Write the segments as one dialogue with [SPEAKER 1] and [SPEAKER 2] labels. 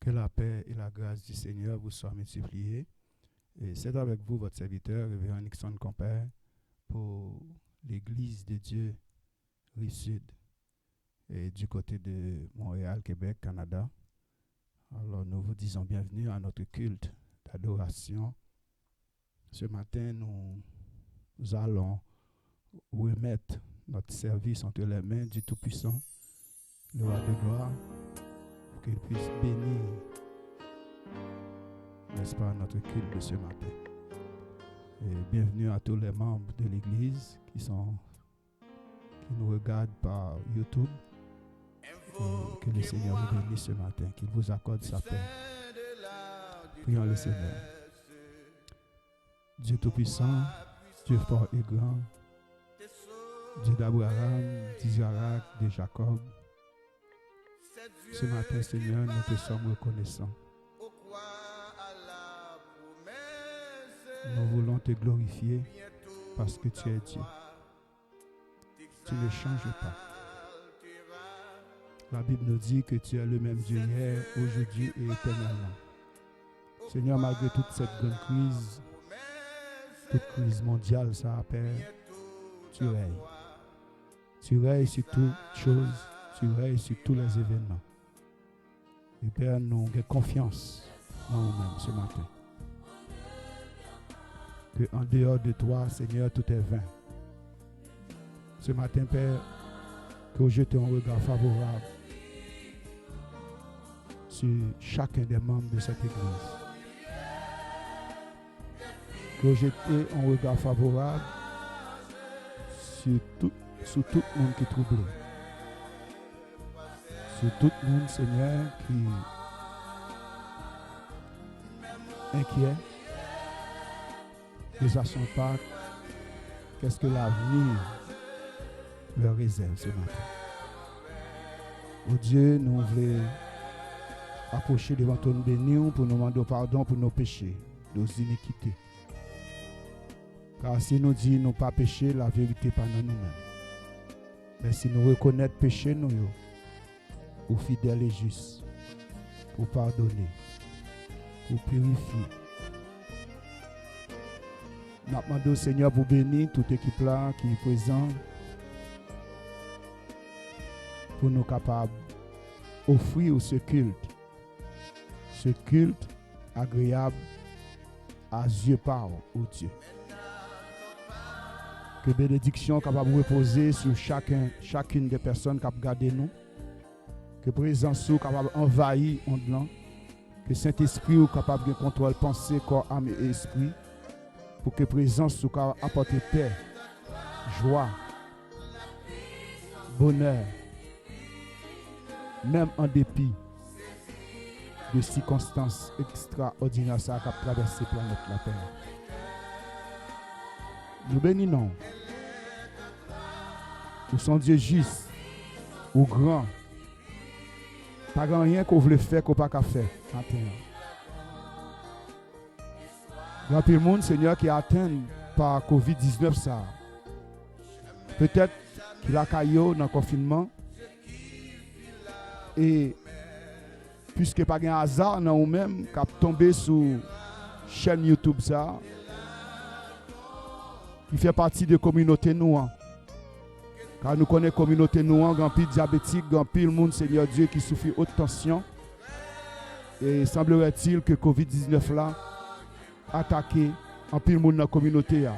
[SPEAKER 1] Que la paix et la grâce du Seigneur vous soient multipliées. Et c'est avec vous, votre serviteur, Révérend Nixon Compère, pour l'Église de Dieu, Rive-Sud, et du côté de Montréal, Québec, Canada. Alors, nous vous disons bienvenue à notre culte d'adoration. Ce matin, nous allons remettre notre service entre les mains du Tout-Puissant, le Roi de gloire, pour qu'il puisse bénir, n'est-ce pas, notre culte de ce matin. Et bienvenue à tous les membres de l'Église qui nous regardent par YouTube. Et que le Seigneur vous bénisse ce matin, qu'il vous accorde sa paix. Prions le Seigneur. Dieu Tout-Puissant, Dieu fort et grand, Dieu d'Abraham, d'Isaac, de Jacob. Ce matin, Seigneur, nous te sommes reconnaissants. Nous voulons te glorifier parce que tu es Dieu. Tu ne changes pas. La Bible nous dit que tu es le même Dieu hier, aujourd'hui et éternellement. Seigneur, malgré toute cette grande crise, toute crise mondiale, ça Père, tu règnes. Tu règnes sur toutes choses, tu règnes sur tous les événements. Et Père, nous avons confiance en nous-mêmes ce matin. Que en dehors de toi, Seigneur, tout est vain. Ce matin, Père, que je te un regard favorable sur chacun des membres de cette église. Que je te un regard favorable sur tout le monde qui est troublé. Sur tout le monde, Seigneur, qui est inquiet. Ne sachant pas qu'est-ce que l'avenir leur réserve ce matin. Oh Dieu, nous voulons approcher devant ton béni pour nous demander pardon pour nos péchés, nos iniquités. Car si nous disons nous pas pécher, la vérité pas dans nous-mêmes. Mais si nous reconnaissons péché, nous ou fidèles et justes pour pardonner, pour purifier. Nous demandons au Seigneur pour bénir toute équipe là qui est présente, pour nous capables d'offrir ce culte agréable à Dieu par au Dieu. Que bénédiction capable de reposer sur chacune des personnes qui regardent nous. Que présence capable d'envahir en blanc. Que Saint-Esprit soit capable de contrôler pensée, corps, âme et esprit. Pour que présence soit capable d'apporter paix, joie, bonheur, même en dépit de circonstances extraordinaires qui ont traversé la planète la Terre. Nous bénissons. Nous sommes Dieu juste ou grand. Pas grand rien qu'on voulait faire qu'on n'a pas faire. Il y a plus de monde, Seigneur, qui est atteint par COVID-19 ça. Peut-être qu'il a caillé dans le confinement. Et puisque pas un hasard dans nous-mêmes qui a tombé sur la chaîne YouTube ça, qui fait partie de la communauté noire. Car nous connaissons la communauté noire, grand pile diabétique, grand pile monde, Seigneur Dieu, qui souffre de haute tension. Et semblerait-il que COVID-19 là attaqué en pile monde dans la communauté.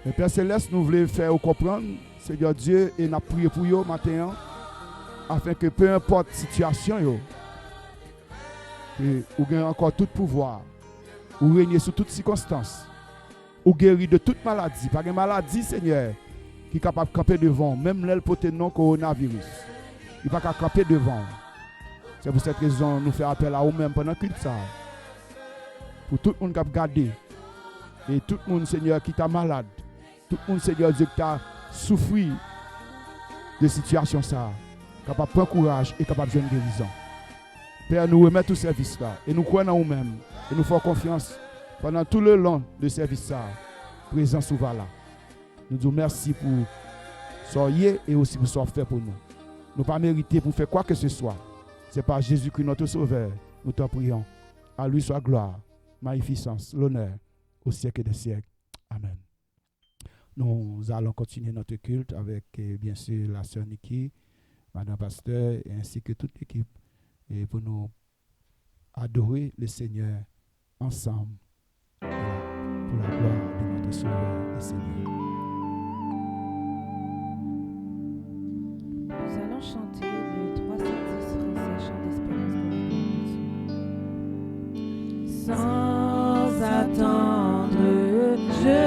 [SPEAKER 1] Mais Père Céleste, nous voulons faire comprendre, Seigneur Dieu, et nous prions pour vous matin, afin que peu importe la situation, vous avez encore tout pouvoir, vous régnez sous toutes circonstances, vous guérir de toute maladie. Pas de maladie, Seigneur, qui est capable de camper devant, même l'aile pour non coronavirus. Il n'est pas capable de camper devant. C'est pour cette raison que nous faisons appel à vous-même pendant tout ça. Pour tout le monde qui a gardé, et tout le monde, Seigneur, qui est malade, tout le monde, Seigneur Dieu, qui a souffert de situation ça, capable de prendre courage et capable de faire une guérison. Père, nous remettons tout service là, et nous croyons en nous-mêmes, et nous faisons confiance pendant tout le long de service ça, présent souvent là. Nous disons merci pour ce et aussi pour ce fait pour nous. Nous ne pas mériter pour faire quoi que ce soit. C'est par Jésus-Christ notre Sauveur, nous t'en prions. À lui soit gloire, magnificence, l'honneur au siècle des siècles. Amen. Nous allons continuer notre culte avec, bien sûr, la sœur Niki, Madame Pasteur, ainsi que toute l'équipe, et pour nous adorer le Seigneur ensemble pour la gloire de notre Sauveur et Seigneur.
[SPEAKER 2] Nous allons chanter le 310 français, chant d'espérance pour la gloire de Dieu. Sans attendre, je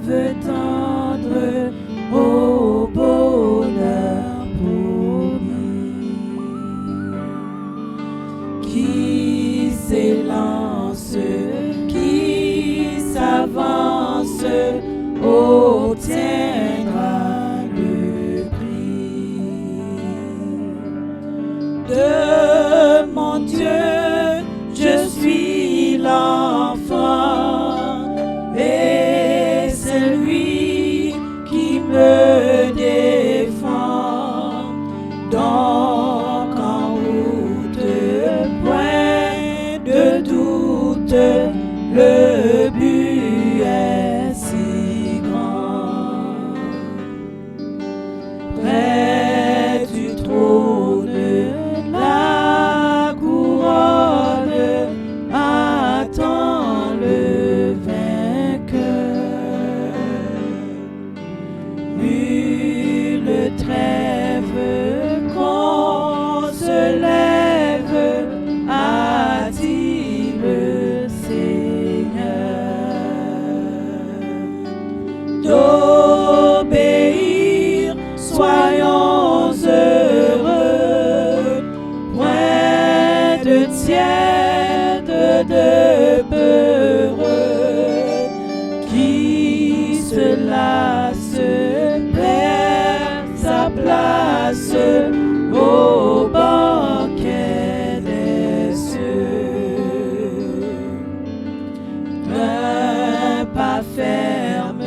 [SPEAKER 2] veux tendre au bonheur promis, qui s'élance, qui s'avance, obtiendra le prix de mon Dieu. Je suis l'enfant et c'est lui qui me défend. Donc en route, point de doute, le but est si grand. Près du trône, la couronne attend le vainqueur. Nulle trêve qu'on se lève, a dit le Seigneur. D'obéir, soyons heureux, point de tiède, de peureux, qui se lasse, perd sa place au banquet des cieux. D'un pas ferme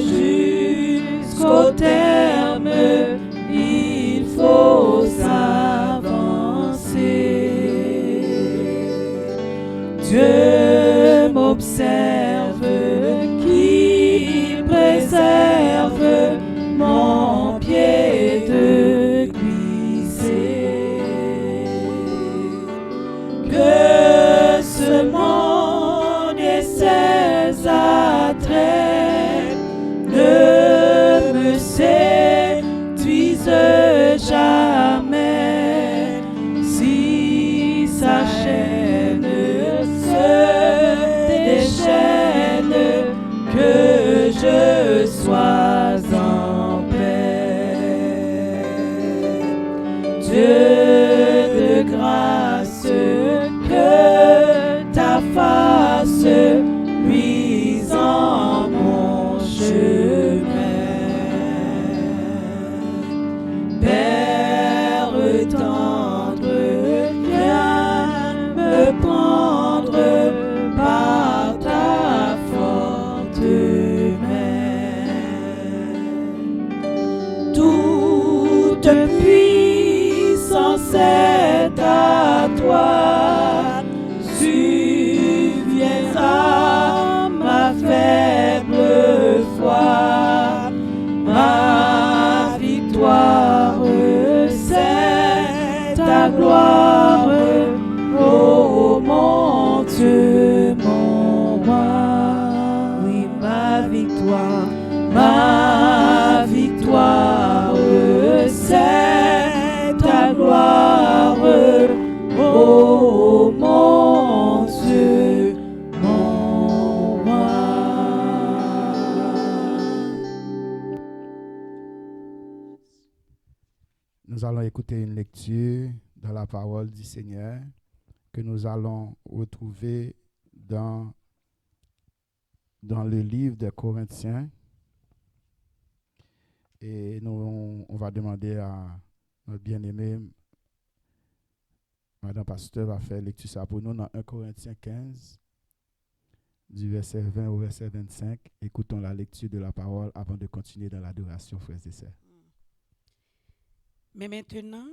[SPEAKER 2] jusqu'au terme, il faut s'avancer. Dieu m'observe, qui préserve mon pied de glisser. Que ce monde et ses attraits ne me séduisent jamais. Si sa chaîne se déchaîne, que je sois en paix. Dieu de grâce, que ta face luise en mon chemin. Père tendre, viens me prendre par ta forte main. Toute puissance est à toi, subviendra ma faible foi. Ma victoire, c'est ta gloire, ô mon Dieu, mon roi. Oui, ma victoire, c'est ta gloire, ô mon Dieu, mon roi.
[SPEAKER 1] Nous allons écouter une lecture dans la parole du Seigneur que nous allons retrouver dans le livre des Corinthiens. Et on va demander à notre bien-aimé, Madame Pasteur, va faire lecture ça pour nous dans 1 Corinthiens 15, du verset 20 au verset 25. Écoutons la lecture de la parole avant de continuer dans l'adoration, frères et sœurs.
[SPEAKER 3] Mais maintenant,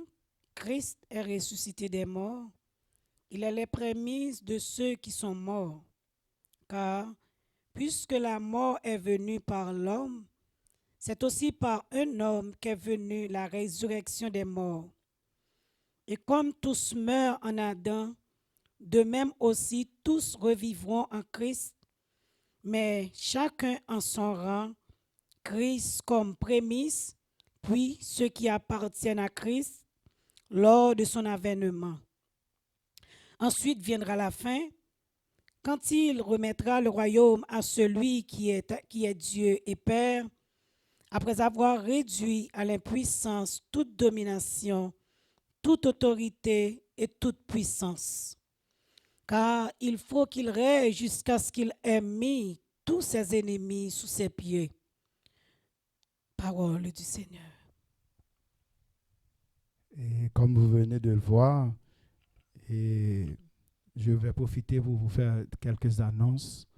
[SPEAKER 3] Christ est ressuscité des morts, il est les prémices de ceux qui sont morts. Car, puisque la mort est venue par l'homme, c'est aussi par un homme qu'est venue la résurrection des morts. Et comme tous meurent en Adam, de même aussi tous revivront en Christ, mais chacun en son rang, Christ comme prémisse, puis ceux qui appartiennent à Christ lors de son avènement. Ensuite viendra la fin, quand il remettra le royaume à celui qui est Dieu et Père, après avoir réduit à l'impuissance toute domination, toute autorité et toute puissance. Car il faut qu'il règne jusqu'à ce qu'il ait mis tous ses ennemis sous ses pieds. Parole du Seigneur.
[SPEAKER 1] Et comme vous venez de le voir, et je vais profiter pour vous faire quelques annonces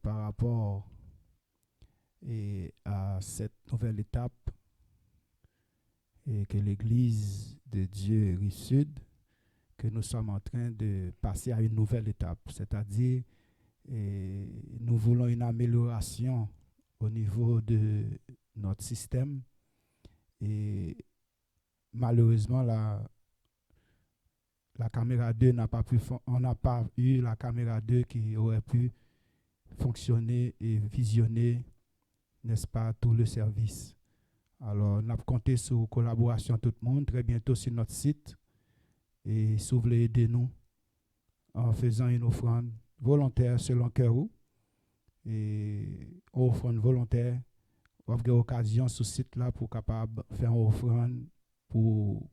[SPEAKER 1] par rapport à cette nouvelle étape et que l'Église de Dieu Rive-Sud, que nous sommes en train de passer à une nouvelle étape, c'est-à-dire nous voulons une amélioration au niveau de notre système et malheureusement la caméra 2 on n'a pas eu la caméra 2 qui aurait pu fonctionner et visionner, n'est-ce pas, tout le service. Alors, on a compté sur la collaboration de tout le monde très bientôt sur notre site. Et si vous voulez aider nous en faisant une offrande volontaire selon cœur et offrande volontaire, vous avez l'occasion sur ce site là pour capable faire une offrande pour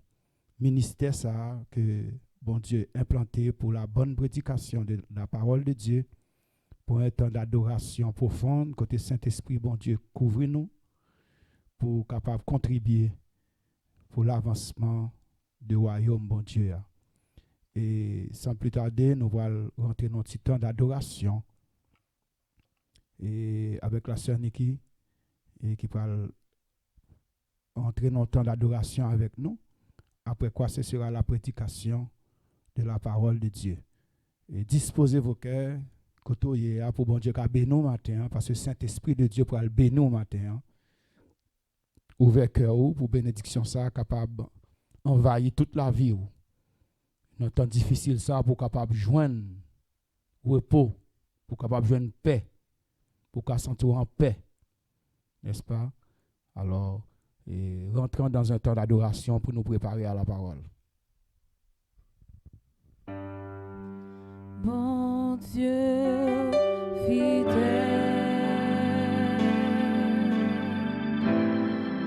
[SPEAKER 1] ministère ça que bon Dieu implanté pour la bonne prédication de la parole de Dieu, pour un temps d'adoration profonde côté Saint-Esprit, bon Dieu couvre nous pour capable contribuer pour l'avancement du royaume, bon Dieu. Et sans plus tarder, nous allons rentrer dans un petit temps d'adoration et avec la sœur Niki et qui va entrer dans un temps d'adoration avec nous. Après quoi, ce sera la prédication de la parole de Dieu. Et disposez vos cœurs, côté pour bon Dieu qui bénir matin, parce que Saint-Esprit de Dieu pour le bénir matin. Ouvert cœur pour bénédiction ça capable envahir toute la vie. Dans temps difficile ça pour capable joindre repos, pour capable joindre paix, pour qu'à sentir en paix. N'est-ce pas? Alors, rentrons dans un temps d'adoration pour nous préparer à la parole.
[SPEAKER 2] Bon Dieu fidèle,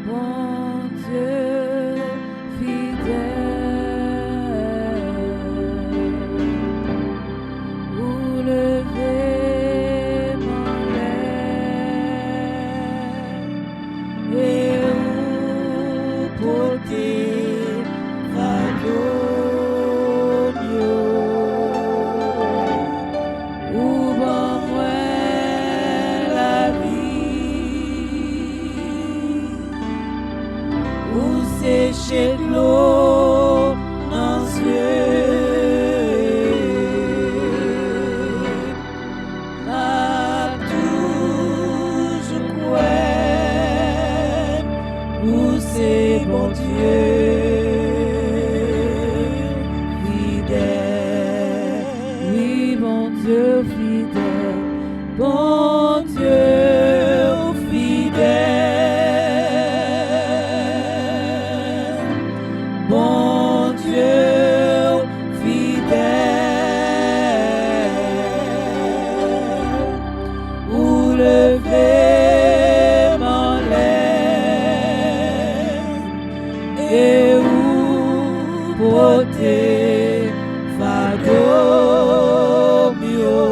[SPEAKER 2] bon Dieu fidèle, vous levez mon lèvre et vous portez fardeau. Sécher de l'eau dans les yeux, m'a toujours croire, où c'est bon Dieu fidèle, oui bon Dieu fidèle, bon Dieu fidèle. Bon Dieu fidèle, vous levez mon lèvre et vous portez fardeau mieux,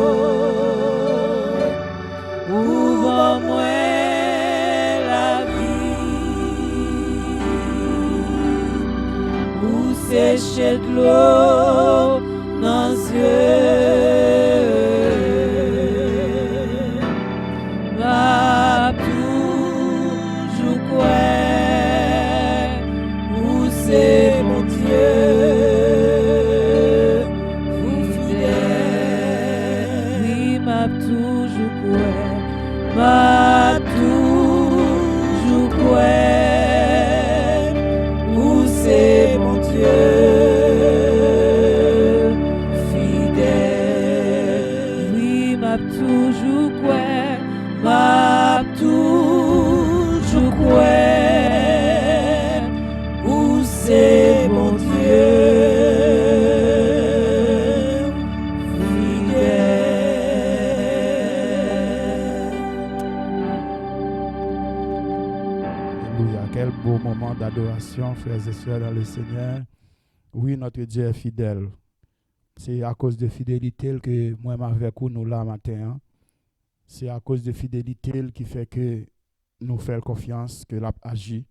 [SPEAKER 2] ouvre-moi la vie. Sécher de l'eau dans les yeux, m'a toujours croire, où c'est mon Dieu
[SPEAKER 1] Alléluia. Quel beau moment d'adoration, frères et sœurs dans le Seigneur. Oui, notre Dieu est fidèle. C'est à cause de fidélité que moi, avec vous, nous là matin. Hein. C'est à cause de fidélité qui fait que nous faisons confiance que l'a agi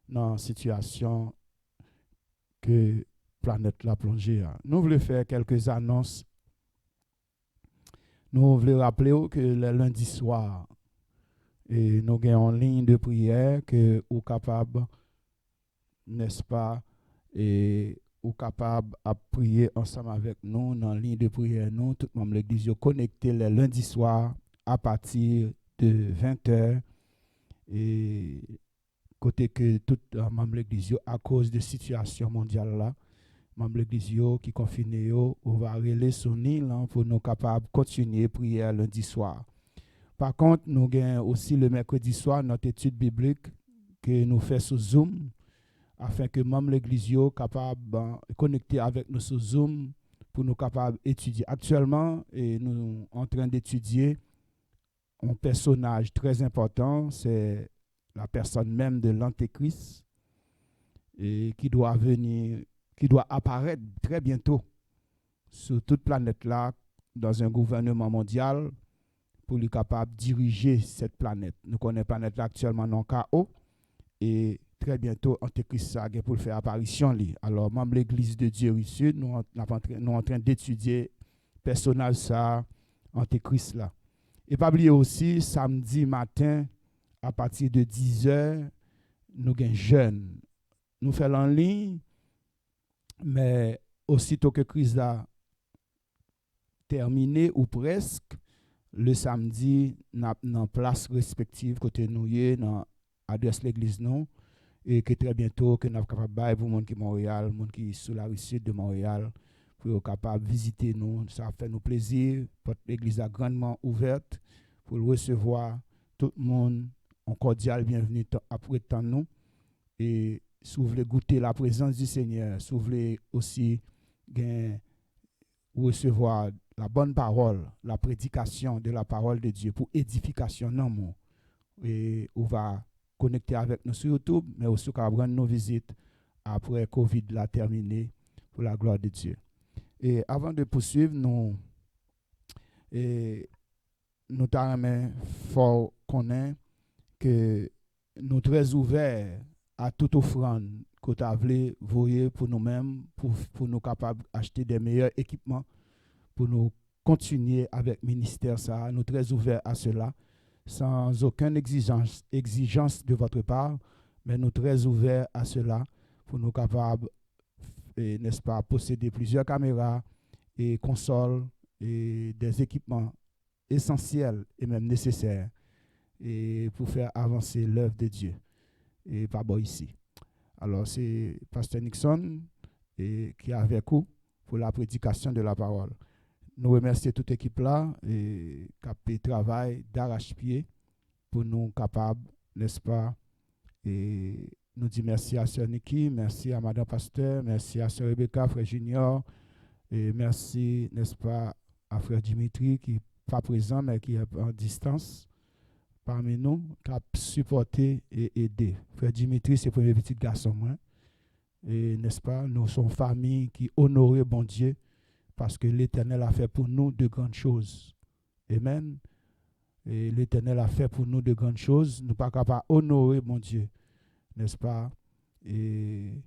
[SPEAKER 1] dans la situation que la planète l'a plongée. Nous voulons faire quelques annonces. Nous voulons rappeler que le lundi soir, et nous avons une ligne de prière que vous capable, n'est-ce pas, et vous capable de prier ensemble avec nous dans la ligne de prière. Nous, tout le monde de l'église, connecté le lundi soir à partir de 20h. Et côté que tout membre de l'église, à cause de la situation mondiale là, membre de l'église qui confiné, on va relayer son île pour nous capables de continuer à prier lundi soir. Par contre, nous avons aussi le mercredi soir notre étude biblique que nous faisons sur Zoom afin que membres de l'église soient capables de connecter avec nous sur Zoom pour nous capables d'étudier. Actuellement, nous sommes en train d'étudier un personnage très important, c'est la personne même de l'Antéchrist et qui doit venir, qui doit apparaître très bientôt sur toute planète là dans un gouvernement mondial pour lui capable de diriger cette planète. Nous connaissons la planète là actuellement dans le chaos et très bientôt Antéchrist ça pour le faire apparition. Alors, membre de l'Église de Dieu ici, nous sommes en train d'étudier le personnage ça, Antéchrist là. Et pas oublier aussi, samedi matin, à partir de 10h, nous avons jeunes. Nous faisons en ligne, mais aussitôt que Christ a terminé ou presque, le samedi, nous avons une place respective côté nous, dans l'adresse de l'église, nous, et que très bientôt, que nous sommes capables de pour les gens qui sont Montréal, les gens qui sont sur la rue sud de Montréal, pour être capables de visiter nous. Ça fait nous plaisir. L'église est grandement ouverte pour recevoir tout le monde. Un cordial bienvenue après tant nous. Et si vous voulez goûter la présence du Seigneur, si vous voulez aussi recevoir la bonne parole, la prédication de la parole de Dieu pour édification non mon. Et on va connecter avec nous sur YouTube, mais aussi prendre nos visites après Covid l'a terminé pour la gloire de Dieu. Et avant de poursuivre, nous t'aimerais fort connaître que nous sommes très ouverts à toute offrande que tu as voulu voyer pour nous-mêmes, pour nous capables d'acheter des meilleurs équipements, pour nous continuer avec le ministère. Ça. Nous sommes très ouverts à cela, sans aucune exigence de votre part, mais nous sommes très ouverts à cela pour nous capables, n'est-ce pas, posséder plusieurs caméras et consoles et des équipements essentiels et même nécessaires et pour faire avancer l'œuvre de Dieu et pas bon ici. Alors c'est Pasteur Nixon qui est avec vous pour la prédication de la parole. Nous remercions toute l'équipe là et qui travaille d'arrache-pied pour nous capables, n'est-ce pas, et nous disons merci à Sœur Niki, merci à Madame Pasteur, merci à Sœur Rebecca, Frère Junior, et merci, n'est-ce pas, à Frère Dimitri qui n'est pas présent mais qui est en distance parmi nous, qui a supporté et aidé. Frère Dimitri, c'est le premier petit garçon. Hein? Et n'est-ce pas, nous sommes famille qui honore bon Dieu parce que l'Éternel a fait pour nous de grandes choses. Amen. Et l'Éternel a fait pour nous de grandes choses. Nous ne sommes pas capables d'honorer mon Dieu. N'est-ce pas? Et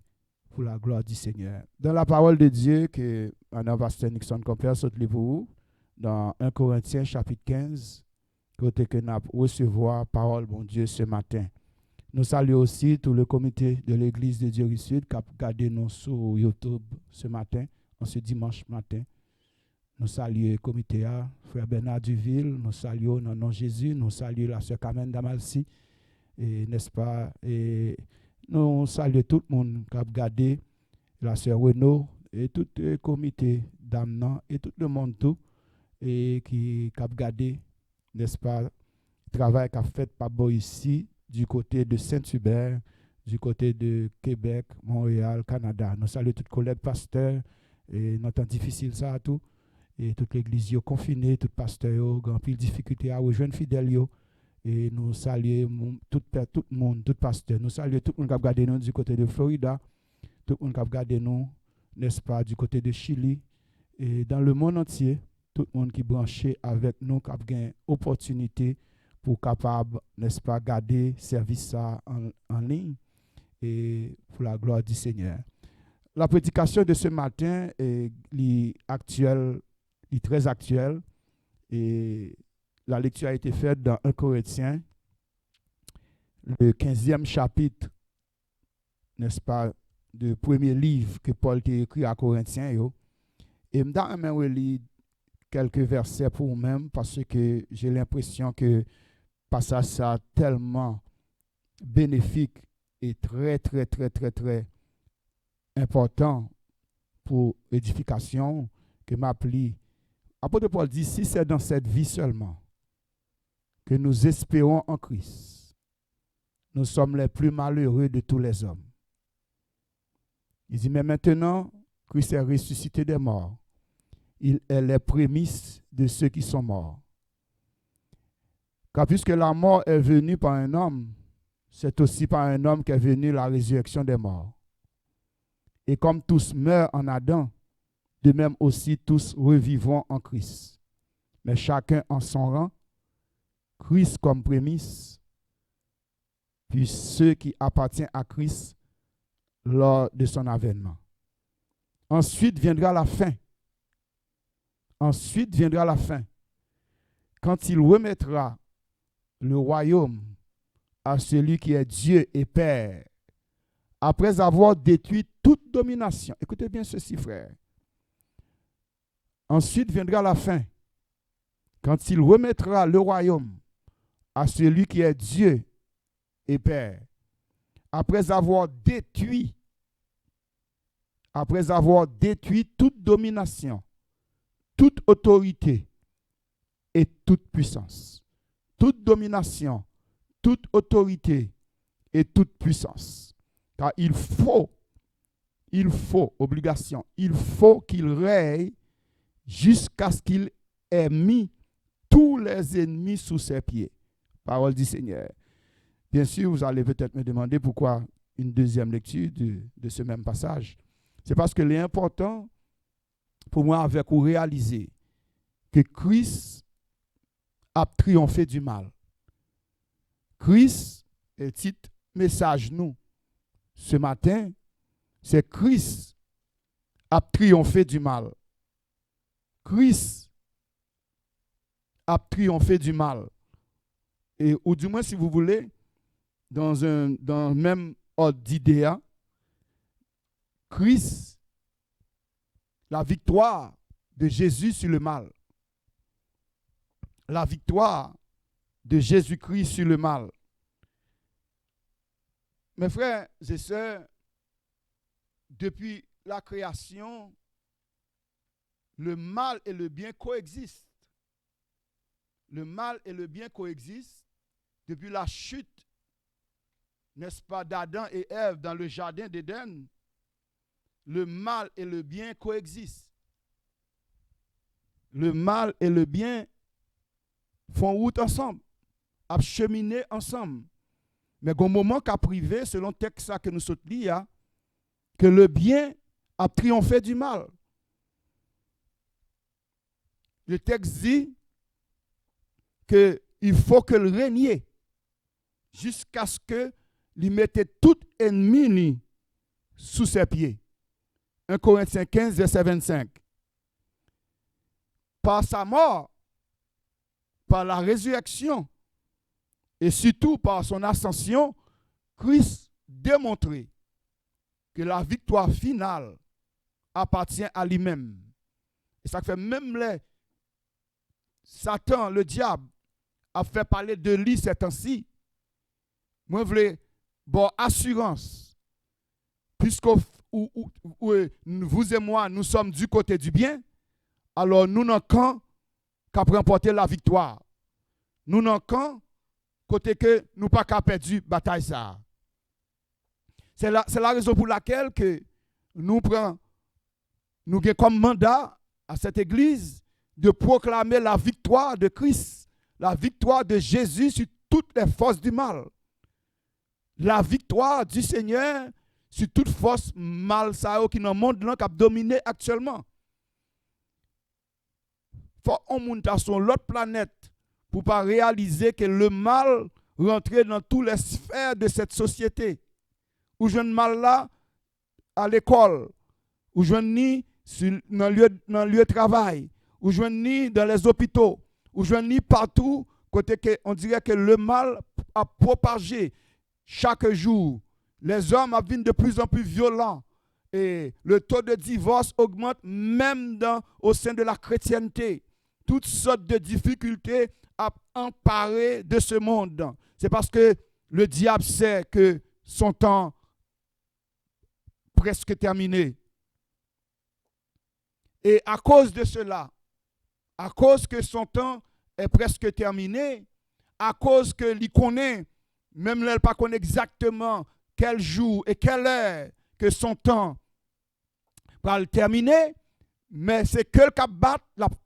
[SPEAKER 1] pour la gloire du Seigneur. Dans la parole de Dieu que Mme Pasteur Nixon Compère saute pour vous, dans 1 Corinthiens chapitre 15, côté que nous recevoir parole, bon Dieu, ce matin. Nous saluons aussi tout le comité de l'Église de Dieu Sud qui a regardé nous sur YouTube ce matin, en ce dimanche matin. Nous saluons le comité A, Frère Bernard Duville, nous saluons dans le nom de Jésus, nous saluons la sœur Carmen Damalsi, et n'est-ce pas, et nous saluons tout le monde qui a regardé, la sœur Renaud, et tout le comité d'Amnan, et tout le monde tout, et qui a regardé, n'est-ce pas, le travail qu'a fait par ici, du côté de Saint-Hubert, du côté de Québec, Montréal, Canada. Nous saluons tous les collègues pasteurs, et dans temps difficile ça à tout, et toute l'église confinée, tout pasteur, grand pile difficulté à rejoindre fidèles, Et nous saluons tout le monde, tout pasteur. Nous saluons tout le monde qui a regardé nous du côté de Florida, tout le monde qui a regardé nous, n'est-ce pas, du côté de Chili. Et dans le monde entier, tout le monde qui est branché avec nous, qui a une opportunité pour capable, n'est-ce pas, garder service ça en ligne et pour la gloire du Seigneur. La prédication de ce matin est actuelle, est très actuelle et la lecture a été faite dans 1 Corinthiens, le 15e chapitre, n'est-ce pas, du premier livre que Paul a écrit à Corinthiens. Et je vais lire quelques versets pour vous-même parce que j'ai l'impression que le passage ça tellement bénéfique et très, très, très, très, très important pour l'édification que m'appelle. Apôtre Paul dit, si c'est dans cette vie seulement que nous espérons en Christ, nous sommes les plus malheureux de tous les hommes. Il dit, mais maintenant, Christ est ressuscité des morts. Il est les prémices de ceux qui sont morts. Car puisque la mort est venue par un homme, c'est aussi par un homme qu'est venue la résurrection des morts. Et comme tous meurent en Adam, de même aussi tous revivront en Christ. Mais chacun en son rang, Christ comme prémisse, puis ceux qui appartiennent à Christ lors de son avènement. Ensuite viendra la fin. Ensuite viendra la fin, quand il remettra le royaume à celui qui est Dieu et Père, après avoir détruit toute domination. Écoutez bien ceci, frère. Ensuite viendra la fin, quand il remettra le royaume à celui qui est Dieu et Père, après avoir détruit toute domination, toute autorité et toute puissance. Toute domination, toute autorité et toute puissance. Car il faut, obligation, il faut qu'il règne jusqu'à ce qu'il ait mis tous les ennemis sous ses pieds. Parole du Seigneur. Bien sûr, vous allez peut-être me demander pourquoi une deuxième lecture de ce même passage. C'est parce que l'important pour moi avec vous réaliser que Christ a triomphé du mal. Christ, et titre message nous ce matin, c'est Christ a triomphé du mal. Christ a triomphé du mal. Et ou du moins si vous voulez, dans le même ordre d'idée, Christ, la victoire de Jésus sur le mal. La victoire de Jésus-Christ sur le mal. Mes frères et sœurs, depuis la création, le mal et le bien coexistent. Le mal et le bien coexistent depuis la chute, n'est-ce pas, d'Adam et Ève dans le jardin d'Éden. Le mal et le bien coexistent. Le mal et le bien font route ensemble, à cheminer ensemble. Mais au moment qu'a privé, selon le texte que nous sommes dit, que le bien a triomphé du mal. Le texte dit qu'il faut que le régner jusqu'à ce que lui mette tout ennemi sous ses pieds. 1 Corinthiens 15, verset 25. Par sa mort, par la résurrection et surtout par son ascension, Christ démontrait que la victoire finale appartient à lui-même. Et ça fait même les Satan, le diable, a fait parler de lui ces temps-ci. Moi, je voulais bon assurance, puisque vous et moi, nous sommes du côté du bien, alors nous n'avons qu'à remporter la victoire. Nous n'avons qu'un côté que nous pas qu'à perdre la bataille ça. C'est la raison pour laquelle que nous avons comme mandat à cette église de proclamer la victoire de Christ, la victoire de Jésus sur toutes les forces du mal. La victoire du Seigneur sur toute force mal ça qui dans le monde là qui a dominé actuellement. Faut on monte sur l'autre planète pour pas réaliser que le mal rentrait dans toutes les sphères de cette société. Ou jeune mal là à l'école, ou jeune ni dans le lieu de travail, ou jeune ni dans les hôpitaux, ou jeune ni partout côté que on dirait que le mal a propagé chaque jour. Les hommes deviennent de plus en plus violents et le taux de divorce augmente même au sein de la chrétienté. Toutes sortes de difficultés à emparer de ce monde. C'est parce que le diable sait que son temps presque terminé. Et à cause de cela, à cause que son temps est presque terminé, à cause que l'il connaît, même là, il ne pas connaît exactement quel jour et quelle heure que son temps va le terminer, mais c'est que le cap bat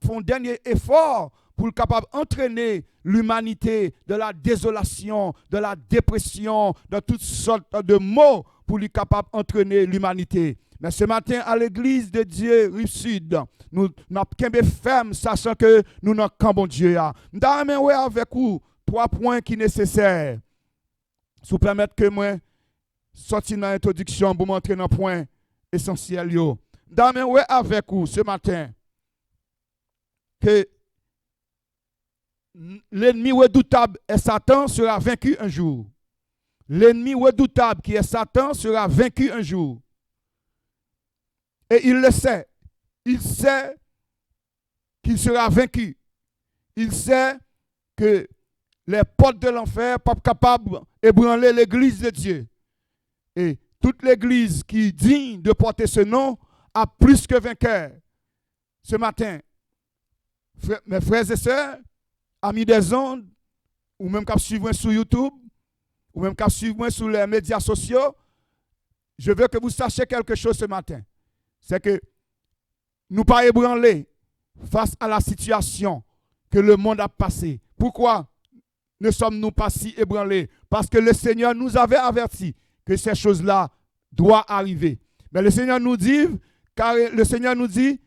[SPEAKER 1] son dernier effort pour le capable entraîner l'humanité de la désolation, de la dépression, de toutes sortes de maux pour lui capable entraîner l'humanité. Mais ce matin, à l'église de Dieu, Rive Sud, nous sommes fermes, sachant que nous n'avons qu'un bon Dieu. Nous avons avec vous 3 points qui sont nécessaires. Si vous permettez que moi sortir dans l'introduction pour montrer un point essentiel. Nous avons avec vous ce matin que l'ennemi redoutable est Satan sera vaincu un jour. L'ennemi redoutable qui est Satan sera vaincu un jour. Et il le sait. Il sait qu'il sera vaincu. Il sait que les portes de l'enfer ne sont pas capables d'ébranler l'église de Dieu. Et toute l'église qui est digne de porter ce nom a plus que vainqueur. Ce matin, mes frères et sœurs, amis des ondes, ou même qui suivent sur YouTube, ou même qui suivent sur les médias sociaux, je veux que vous sachiez quelque chose ce matin. C'est que nous ne pas ébranler face à la situation que le monde a passée. Pourquoi ne sommes-nous pas si ébranlés? Parce que le Seigneur nous avait averti que ces choses-là doivent arriver. Mais le Seigneur nous dit, car le Seigneur nous dit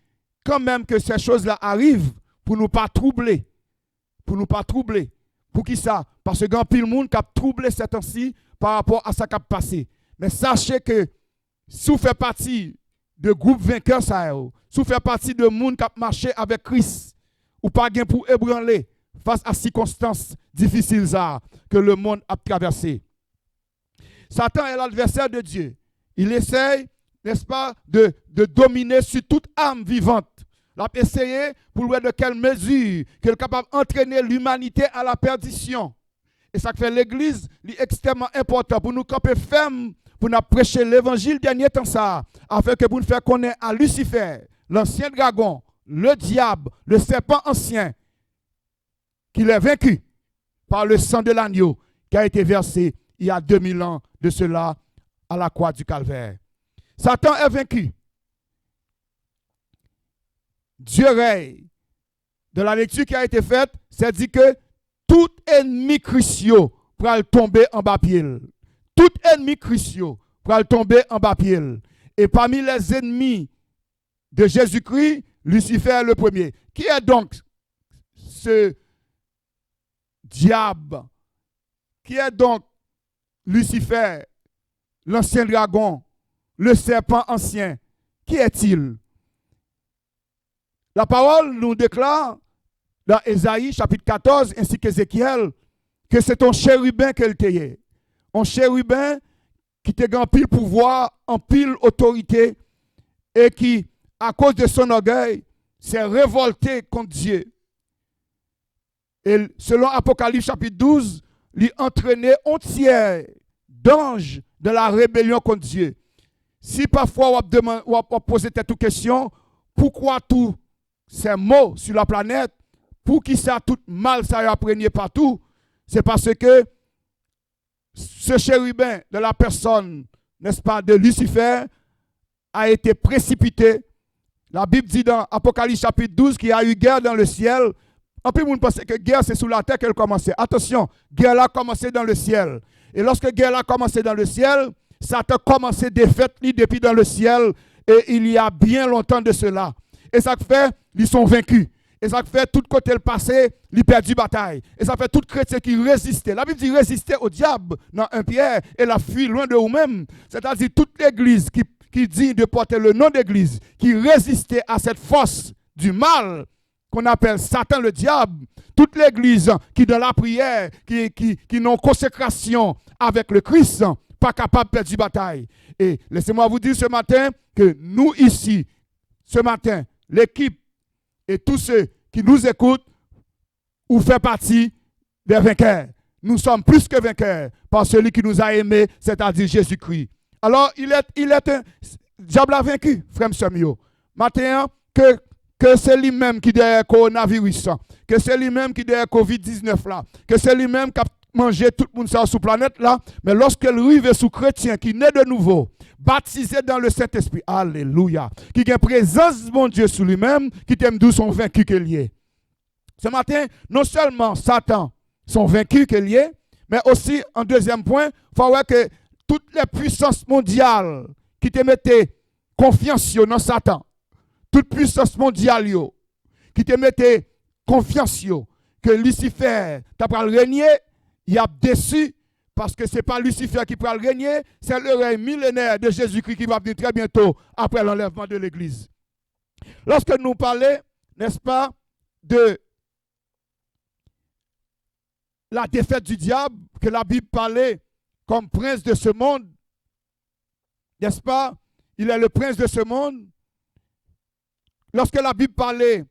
[SPEAKER 1] quand même que ces choses-là arrivent pour ne pas troubler. Pour ne pas troubler. Pour qui ça? Parce que grand pile monde qui a troublé ces temps-ci par rapport à ça qui a passé. Mais sachez que si vous faites partie de groupe vainqueur, si vous faites partie de monde qui a marché avec Christ, ou pas gain pour ébranler face à circonstances difficiles que le monde a traversées. Satan est l'adversaire de Dieu. Il essaye, n'est-ce pas, de dominer sur toute âme vivante. Il a essayé pour voir de quelle mesure qu'il est capable d'entraîner l'humanité à la perdition. Et ça fait l'Église est extrêmement important pour nous camper ferme, pour nous prêcher l'évangile dernier temps ça, afin que vous nous faire connaître à Lucifer, l'ancien dragon, le diable, le serpent ancien, qu'il est vaincu par le sang de l'agneau qui a été versé il y a 2000 ans de cela à la croix du Calvaire. Satan est vaincu. Dieu règne. De la lecture qui a été faite, c'est dit que tout ennemi cruciaux pourra tomber en bas pied. Tout ennemi cruciaux pourra tomber en bas pied. Et parmi les ennemis de Jésus-Christ, Lucifer est le premier. Qui est donc ce diable? Qui est donc Lucifer, l'ancien dragon, le serpent ancien? Qui est-il? La parole nous déclare dans Ésaïe chapitre 14 ainsi qu'Ézéchiel que c'est un chérubin qu'elle était. Un chérubin qui te en pile pouvoir, en pile autorité et qui, à cause de son orgueil, s'est révolté contre Dieu. Et selon Apocalypse chapitre 12, il entraînait un tiers d'anges de la rébellion contre Dieu. Si parfois on a posé cette question, pourquoi tous ces mots sur la planète, pour qui ça tout mal ça a imprégné partout, c'est parce que ce chérubin de la personne, n'est-ce pas, de Lucifer, a été précipité. La Bible dit dans Apocalypse chapitre 12 qu'il y a eu guerre dans le ciel En plus, on pense que la guerre, c'est sous la terre qu'elle commençait. Attention, guerre là a commencé dans le ciel. Et lorsque la guerre là a commencé dans le ciel, Satan a commencé défaite depuis dans le ciel. Et il y a bien longtemps de cela. Et ça fait, ils sont vaincus. Et ça fait tout côté le passé, ils perdent bataille. Et ça fait tout chrétien qui résistait. La Bible dit résister au diable dans 1 Pierre et la fuit loin de vous-même. C'est-à-dire toute l'église qui dit de porter le nom d'église, qui résistait à cette force du mal qu'on appelle Satan le diable, toute l'église qui dans la prière, qui n'ont consécration avec le Christ, pas capable de perdre la bataille. Et laissez-moi vous dire ce matin que nous ici, ce matin, l'équipe et tous ceux qui nous écoutent, ou fait partie des vainqueurs. Nous sommes plus que vainqueurs par celui qui nous a aimés, c'est-à-dire Jésus-Christ. Alors, il est un diable a vaincu, frère Mio. Maintenant, que c'est lui-même qui est derrière le coronavirus, que c'est lui-même qui est derrière le COVID-19 là, que c'est lui-même qui a mangé tout le monde sur la planète là, mais lorsqu'elle arrive sous chrétien qui naît de nouveau, baptisé dans le Saint-Esprit, alléluia, qui a présence de mon Dieu sur lui-même, qui t'aime d'où sont vaincus qu'il y est. Ce matin, non seulement Satan sont vaincus qu'il y est, mais aussi, en deuxième point, il faut voir que toutes les puissances mondiales qui te mettaient confiance dans Satan, toute puissance mondiale qui te mettaient confiance que Lucifer t'a pas régner, il a déçu parce que ce n'est pas Lucifer qui peut régner, c'est le règne millénaire de Jésus-Christ qui va venir très bientôt après l'enlèvement de l'Église. Lorsque nous parlons, n'est-ce pas, de la défaite du diable, que la Bible parlait comme prince de ce monde, n'est-ce pas? Il est le prince de ce monde. Lorsque la Bible parlait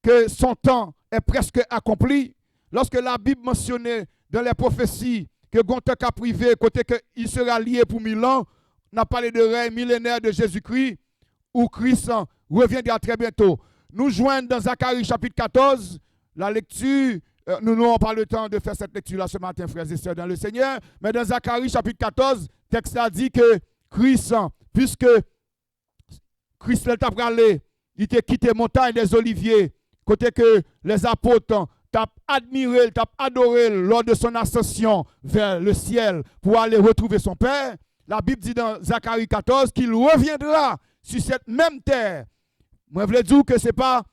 [SPEAKER 1] que son temps est presque accompli, lorsque la Bible mentionnait dans les prophéties que Gontek a privé, côté qu'il sera lié pour 1000 ans, on a parlé de règne millénaire de Jésus-Christ, où Christ reviendra très bientôt. Nous joignons dans Zacharie chapitre 14, la lecture, nous n'avons pas le temps de faire cette lecture-là ce matin, frères et sœurs, dans le Seigneur, mais dans Zacharie chapitre 14, le texte a dit que Christ, puisque Christ t'a parlé, il t'a quitté montagne des Oliviers, côté que les apôtres t'as admiré, t'as adoré lors de son ascension vers le ciel pour aller retrouver son Père. La Bible dit dans Zacharie 14 qu'il reviendra sur cette même terre. Moi, je veux dire que ce n'est pas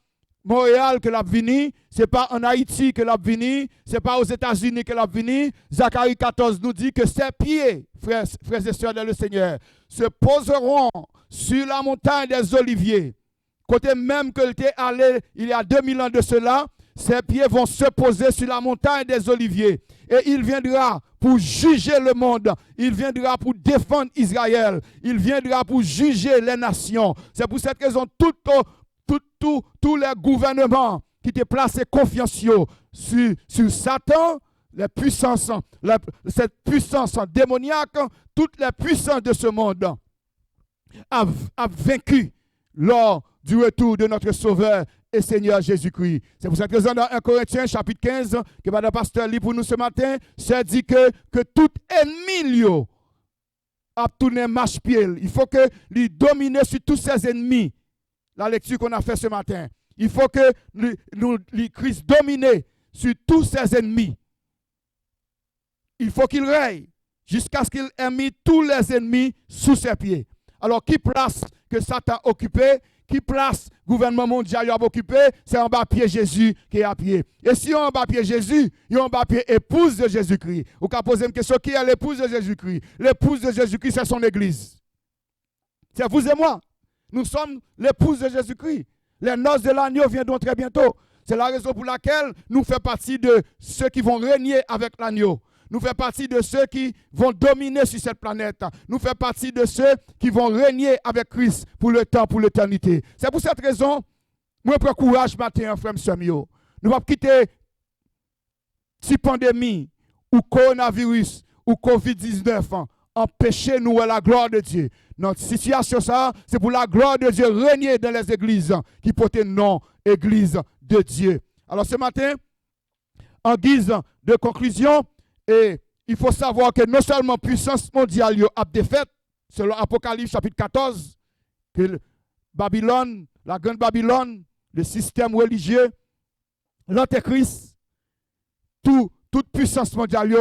[SPEAKER 1] Montréal que l'a venu, ce n'est pas en Haïti que l'a venu, ce n'est pas aux États-Unis que l'a venu. Zacharie 14 nous dit que ses pieds, frères et sœurs dans le Seigneur, se poseront sur la montagne des Oliviers. Côté même que était allé il y a 2000 ans de cela, ses pieds vont se poser sur la montagne des Oliviers. Et il viendra pour juger le monde. Il viendra pour défendre Israël. Il viendra pour juger les nations. C'est pour cette raison, tous les gouvernements qui te placé confiance sur Satan, les puissances, cette puissance démoniaque, toutes les puissances de ce monde a vaincu lors du retour de notre Sauveur et Seigneur Jésus-Christ. C'est pour cette raison dans 1 Corinthiens chapitre 15 que Madame Pasteur lit pour nous ce matin, c'est dit que tout ennemi a tourné marche-pied. Il faut que lui dominer sur tous ses ennemis. La lecture qu'on a fait ce matin. Il faut que Christ domine sur tous ses ennemis. Il faut qu'il règne jusqu'à ce qu'il ait mis tous les ennemis sous ses pieds. Alors, qui place que Satan a occupé, qui place le gouvernement mondial a occupé, c'est en bas pied Jésus qui est à pied. Et si on en bas pied Jésus, il y a en bas pied épouse de Jésus-Christ. Vous pouvez poser une question, qui est l'épouse de Jésus-Christ? L'épouse de Jésus-Christ, c'est son église. C'est vous et moi. Nous sommes l'épouse de Jésus-Christ. Les noces de l'agneau viendront très bientôt. C'est la raison pour laquelle nous faisons partie de ceux qui vont régner avec l'agneau. Nous faisons partie de ceux qui vont dominer sur cette planète. Nous faisons partie de ceux qui vont régner avec Christ pour le temps, pour l'éternité. C'est pour cette raison, moi, je prends courage matin, frère Samuel. Nous allons quitter cette pandémie, ou coronavirus, ou COVID-19, empêcher nous la gloire de Dieu. Notre situation, ça, c'est pour la gloire de Dieu régner dans les églises qui portent le nom Église de Dieu. Alors ce matin, en guise de conclusion, et il faut savoir que non seulement puissance mondiale a défaite, selon Apocalypse chapitre 14, que Babylone, la grande Babylone, le système religieux, l'antéchrist, toute puissance mondiale,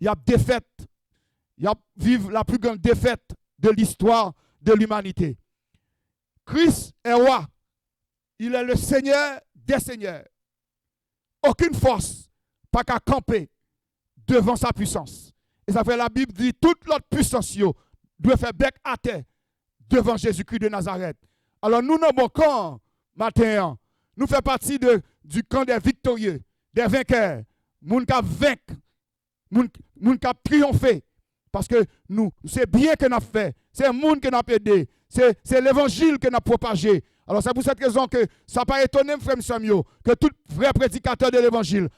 [SPEAKER 1] il y a défaite. Il y a vivre la plus grande défaite de l'histoire de l'humanité. Christ est roi. Il est le Seigneur des seigneurs. Aucune force pas qu'à camper devant sa puissance. Et ça fait la Bible dit toute l'autre puissance doit faire bec à terre devant Jésus-Christ de Nazareth. Alors nous, dans mon camp, matin, nous faisons partie du camp des victorieux, des vainqueurs. Moun qui vaincre, moun qui triompher. Parce que nous, c'est bien que nous avons fait. C'est le monde que nous avons aidé. C'est l'évangile que nous avons propagé. Alors c'est pour cette raison que ça n'a pas étonné, frère Samuel, que tout vrai prédicateur de l'évangile,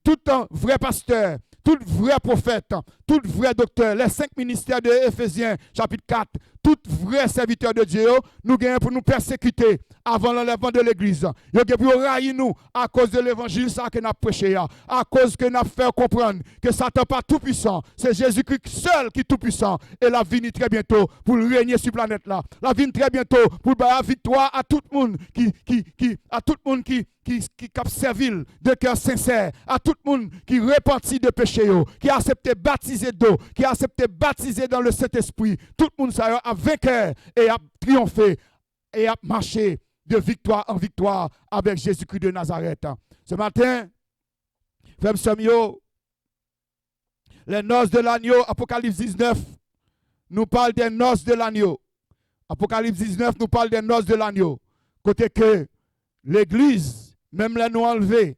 [SPEAKER 1] tout un vrai pasteur, tout vrai prophète, tout vrai docteur, les 5 ministères de Éphésiens, chapitre 4, tout vrai serviteur de Dieu, nous gagnons pour nous persécuter avant l'enlèvement de l'église. Nous gagnons pour railler nous à cause de l'évangile ça que nous avons prêché, à cause que nous avons fait comprendre que Satan n'est pas tout puissant, c'est Jésus-Christ seul qui est tout puissant. Et la vie très bientôt pour régner sur la planète là. La vie très bientôt pour donner la victoire à tout le monde qui cap servile de cœur sincère, à tout le monde qui repentit de péché, qui a accepté baptiser d'eau, qui a accepté baptiser dans le Saint-Esprit. Tout le monde ça a vainqueur et a triomphé et a marché de victoire en victoire avec Jésus-Christ de Nazareth. Ce matin, frère Samuel, les noces de l'agneau, Apocalypse 19, nous parle des noces de l'agneau. Apocalypse 19 nous parle des noces de l'agneau. Côté que l'église, même les nous enlevés,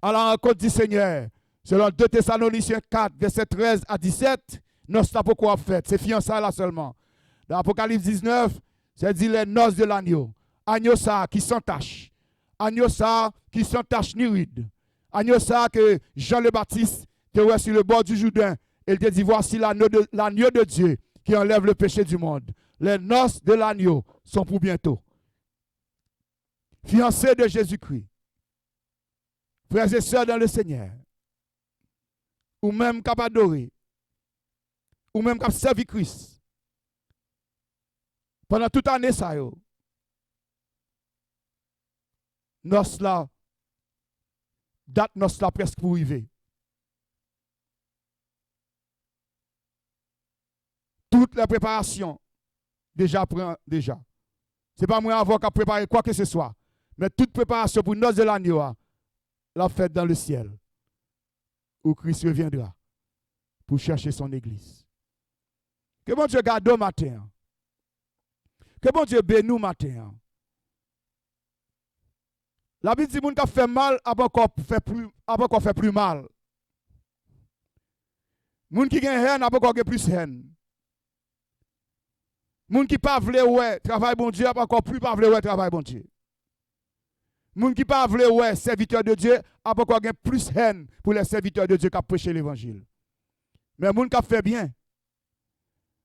[SPEAKER 1] à la rencontre du Seigneur, selon 2 Thessaloniciens 4, verset 13 à 17, noces n'a pas quoi faire, c'est fiançailles là seulement. Dans Apocalypse 19, c'est dit les noces de l'agneau. Agneau ça qui s'entache. Agneau ça qui s'entache ni ride. Agneau ça que Jean le Baptiste était sur le bord du Jourdain. Il te dit voici l'agneau de Dieu qui enlève le péché du monde. Les noces de l'agneau sont pour bientôt. Fiancés de Jésus-Christ. Frères et sœurs dans le Seigneur. Ou même cap adorer. Ou même cap servir Christ. Pendant toute année, ça yo. Nos là, date nos là presque pour arriver. Toutes les préparations, déjà. C'est pas moi avoir qu'à préparer quoi que ce soit. Mais toute préparation pour nos de l'agneau, la fête dans le ciel. Où Christ reviendra pour chercher son église. Que bon Dieu garde au matin. Que bon Dieu bénisse nous matin. La Bible dit que qui fait mal avant qu'on fait plus mal. Moun qui gagne haine avant qu'on gagne plus haine. Moun qui pas vle ouais travail bon Dieu encore plus pas vle ouais travail bon Dieu. Moun qui pas vle ouais serviteur de Dieu encore gagne plus haine pour les serviteurs de Dieu qui prêcher l'évangile. Mais moun qui fait bien.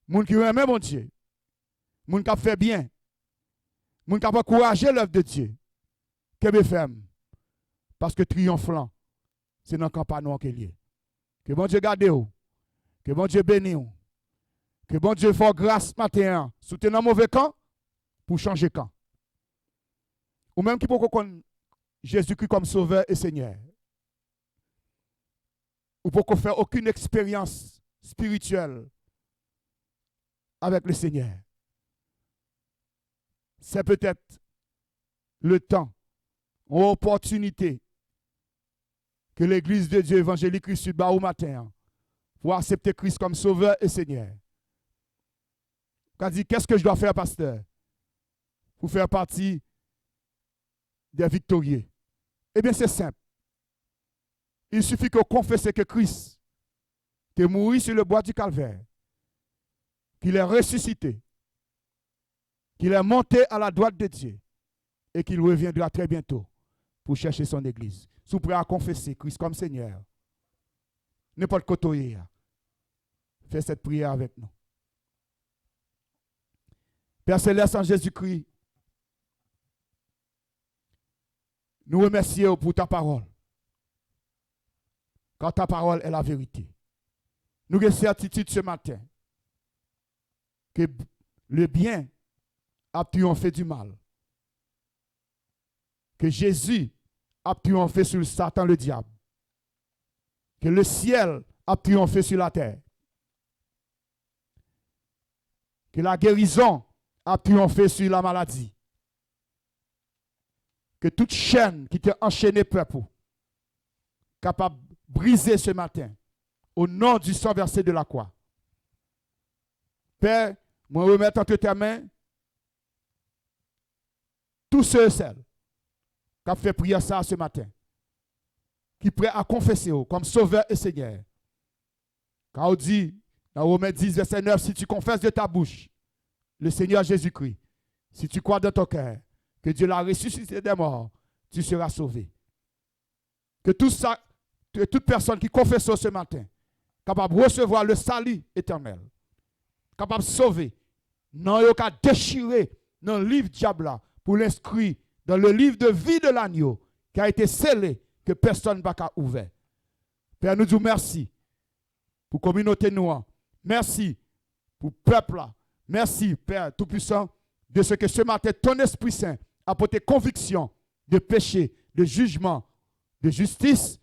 [SPEAKER 1] Moun qui aime bon Dieu. Moun qui fait bien. Moun qui encourager l'œuvre de Dieu. Que ferme. Parce que triomphant, c'est dans le campagne qui est lié. Que bon Dieu garde vous. Que bon Dieu bénisse vous. Que bon Dieu fasse grâce matin. Soutenez un mauvais camp pour changer camp. Ou même qui peut connaître Jésus-Christ comme sauveur et Seigneur. Ou pour qu'on fasse aucune expérience spirituelle avec le Seigneur. C'est peut-être le temps, ou opportunité que l'Église de Dieu évangélique Christ Sud au matin pour accepter Christ comme sauveur et Seigneur. Quand dit qu'est-ce que je dois faire, pasteur, pour faire partie des victorieux? Eh bien, c'est simple. Il suffit que vous confessiez que Christ est mort sur le bois du calvaire, qu'il est ressuscité, qu'il est monté à la droite de Dieu et qu'il reviendra très bientôt pour chercher son église. Si vous prêt à confesser Christ comme Seigneur, n'importe côté, faites cette prière avec nous. Père Céleste en Jésus-Christ, nous remercions pour ta parole. Car ta parole est la vérité. Nous avons certitude ce matin que le bien a triomphé du mal. Que Jésus a triomphé sur Satan le diable. Que le ciel a triomphé sur la terre. Que la guérison a triomphé sur la maladie. Que toute chaîne qui t'a enchaîné peuple, capable de briser ce matin, au nom du sang versé de la croix. Père, moi remettre entre tes mains tous ceux et celles qui ont fait prier ça ce matin, qui sont prêts à confesser comme Sauveur et Seigneur. Quand on dit, dans Romains 10, verset 9, si tu confesses de ta bouche le Seigneur Jésus-Christ, si tu crois dans ton cœur que Dieu l'a ressuscité des morts, tu seras sauvé. Que toute personne qui confesse ce matin, capable de recevoir le salut éternel, capable de sauver, non, il a déchiré dans le livre diable là, pour l'inscrire dans le livre de vie de l'agneau qui a été scellé, que personne ne va ouvert. Père, nous disons merci pour la communauté noire. Merci pour le peuple là. Merci, Père Tout-Puissant, de ce que ce matin, ton Esprit Saint a porté conviction de péché, de jugement, de justice,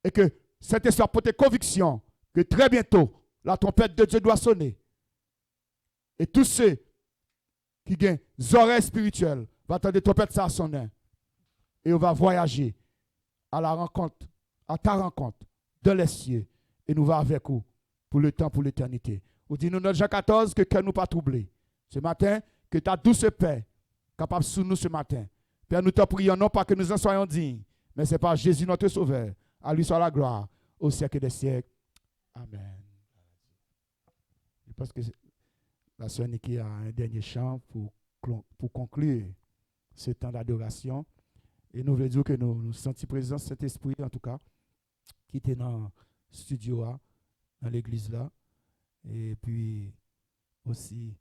[SPEAKER 1] et que cet esprit a porté conviction que très bientôt, la trompette de Dieu doit sonner. Et tous ceux qui ont des oreilles spirituelles vont attendre la trompette ça sonner. Et on va voyager à la rencontre, à ta rencontre de les cieux. Et nous va avec vous pour le temps, pour l'éternité. Vous dites nous dans Jean 14 que cœur nous pas troublé. Ce matin, que ta douce paix capable sous nous ce matin. Père, nous te prions non pas que nous en soyons dignes, mais c'est par Jésus notre Sauveur. À lui soit la gloire au siècle des siècles. Amen. Je pense que la sœur Niki a un dernier chant pour conclure ce temps d'adoration. Et nous voulons dire que nous sentons présent cet esprit, en tout cas, qui était dans le studio, dans l'église là. Et puis aussi,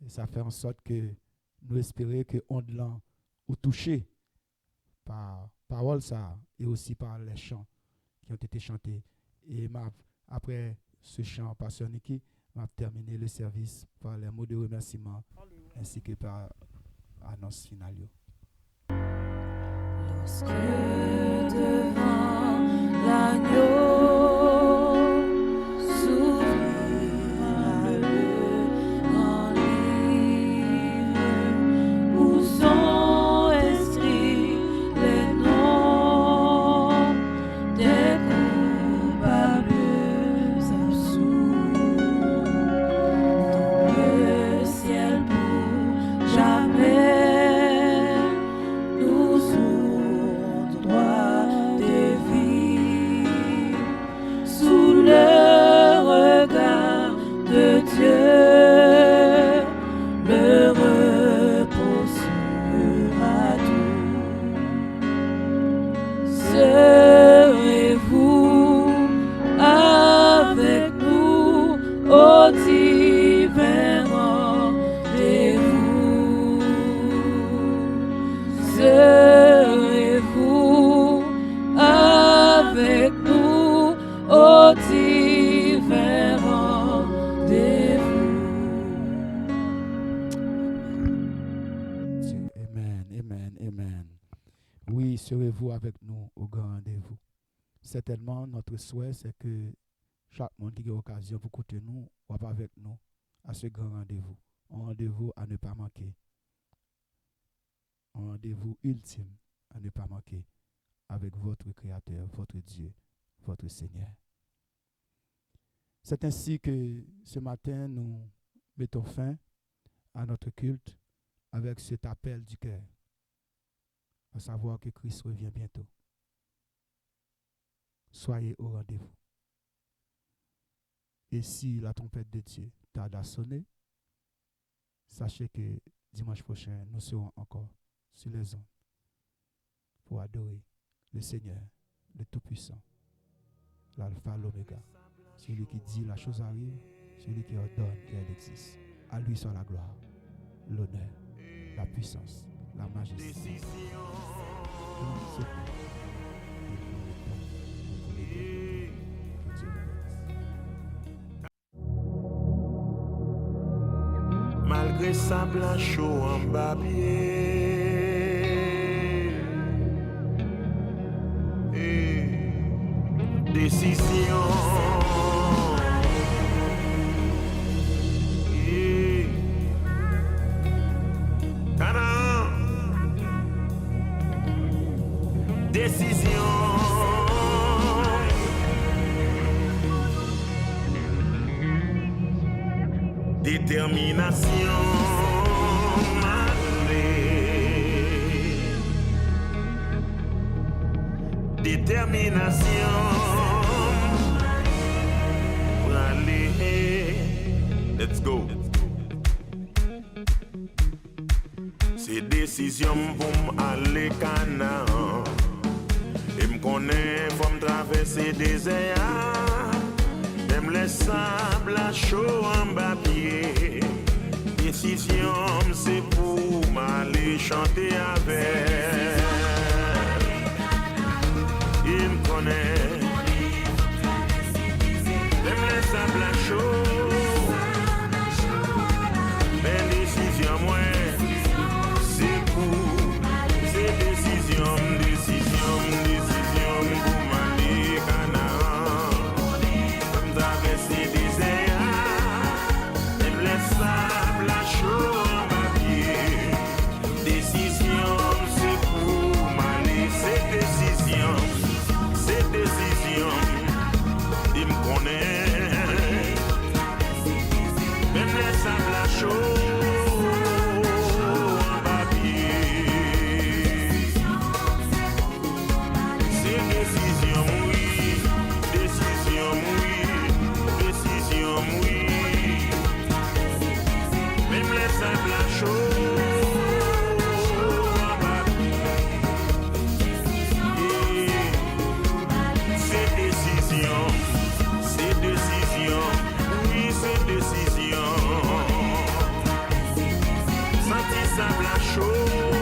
[SPEAKER 1] ça fait en sorte que nous espérons que on là ou touché par parole ça et aussi par les chants qui ont été chantés. Et après ce chant, Pasteur Niki m'a terminé le service par les mots de remerciement ainsi que par l'annonce finale.
[SPEAKER 2] Lorsque devant l'agneau s'ouvrira le grand livre où sont inscrits les noms des coupables absous, dans le ciel pour jamais nous ouvrons droit de vie sous le regard de Dieu. Le repos sera doux. Serez-vous avec nous au divin rendez-vous? Serez-vous avec nous au divin rendez-vous?
[SPEAKER 1] Amen, amen, amen. Oui, serez-vous avec nous au grand rendez-vous. Certainement, notre souhait, c'est que chaque monde qui a l'occasion pour écouter nous, soit avec nous à ce grand rendez-vous. Un rendez-vous à ne pas manquer. Un rendez-vous ultime à ne pas manquer avec votre Créateur, votre Dieu, votre Seigneur. C'est ainsi que ce matin, nous mettons fin à notre culte avec cet appel du cœur, à savoir que Christ revient bientôt. Soyez au rendez-vous. Et si la trompette de Dieu tarde à sonner, sachez que dimanche prochain, nous serons encore sur les ondes pour adorer le Seigneur, le Tout-Puissant, l'Alpha, l'Oméga, celui qui dit la chose arrive, celui qui ordonne qu'elle existe. À lui soit la gloire, l'honneur, la puissance, la majesté.
[SPEAKER 4] Malgré sable chaud en bas pied, détermination, détermination pour aller. Let's go. C'est décision pour m'aller Canaan. Et m'connais faut m'traverser des airs. Même les sables à chaud en bas pied. Décision c'est pour m'aller chanter avec. Il me connaît. Même les sables à chaud. Mais décision moi. C'est pour. C'est décision, décision, décision pour m'aller Canaan. Comme traverser des airs. Même les sables à chaud en papier. Décision, c'est pour m'aller. C'est décision. C'est décision, il me connaît. Même les sables à chaud en papier. C'est décision, oui. Décision, oui. Décision, oui. Même les sables à chaud. Sable à chaud.